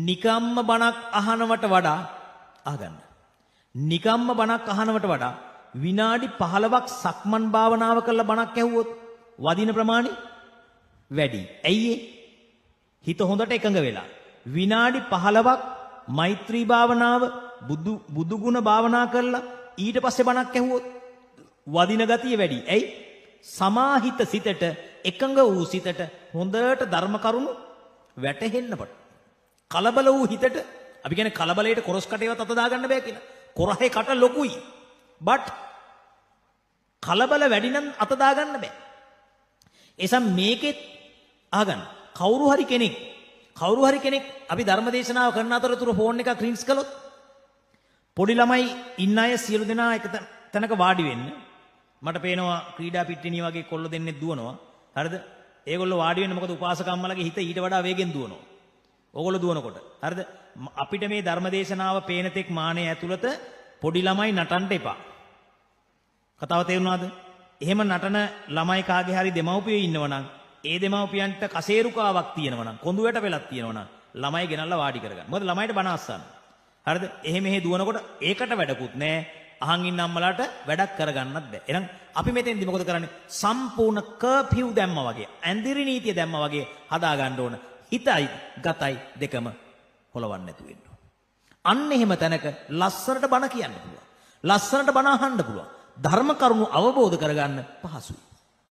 නිකම්ම බණක් අහනවට වඩා අහගන්න. නිකම්ම බණක් අහනවට වඩා විනාඩි 15ක් සක්මන් භාවනාව කරලා බණක් ඇහුවොත් වදින ප්‍රමාණය වැඩි. ඇයි හිත හොඳට එකඟ වෙලා. විනාඩි 15ක් මෛත්‍රී භාවනාව බුදු ගුණ භාවනා කරලා ඊට පස්සේ බණක් ඇහුවොත් වදින ගතිය වැඩි. ඇයි? සමාහිත සිතට එකඟ වූ සිතට හොඳට ධර්ම කරුණු වැටහෙන්න පටන්. කලබල වූ හිතට අපි කියන්නේ කලබලයට කොරස් කටේවත් අත දාගන්න බෑ කියලා. කොරහේ කට ලොකුයි. බට් කලබල වැඩි නම් අත දාගන්න බෑ. එසම් මේකෙත් අහගන්න. කවුරු හරි කෙනෙක් අපි ධර්ම දේශනාව කරන අතරතුර ෆෝන් එකක් රින්ග්ස් කළොත් පොඩි ළමයි ඉන්න අය සියලු දෙනා එක තැනක වාඩි වෙන්න. මට පේනවා ක්‍රීඩා පිටිනිය වගේ කොල්ල දෙන්නෙක් දුවනවා. හරිද? ඒගොල්ලෝ වාඩි වෙන්න මොකද උපාසකම්මලගේ හිත ඊට වඩා වේගෙන් දුවනවා. ඕගොල්ලෝ දුවනකොට. හරිද? අපිට මේ ධර්ම දේශනාව පේන තෙක් මානේ ඇතුළත පොඩි ළමයි නටන්න එපා. කතාව තේරුණාද? එහෙම නටන ළමයි කාගේ හරි දෙමව්පියෝ ඉන්නවනම් ඒ දෙමව්පියන්ට කසේරුකාවක් තියෙනවනම් කොඳුයට වෙලක් තියෙනවනම් ළමයි ගෙනල්ලා වාඩි කරගන්න. මොකද ළමයිට බණ අස්සන්න. හරිද? එහෙම දුවනකොට ඒකට වැඩකුත් නැහැ. අහන් ඉන්න අම්මලාට වැඩක් කරගන්නත් බෑ. එහෙනම් අපි මෙතෙන්දි මොකද කරන්නේ? සම්පූර්ණ කර්ෆියු දැම්මා වගේ, ඇන්දිරි නීතිය දැම්මා වගේ හදා ගන්න ඕන. හිතයි ගතයි දෙකම හොලවන්න නැතු වෙන්න ඕන. අන්න එහෙම තැනක ලස්සනට බණ කියන්න පුළුවන්. ලස්සනට බණ අහන්න පුළුවන්. ධර්ම කරුණු අවබෝධ කරගන්න පහසුයි.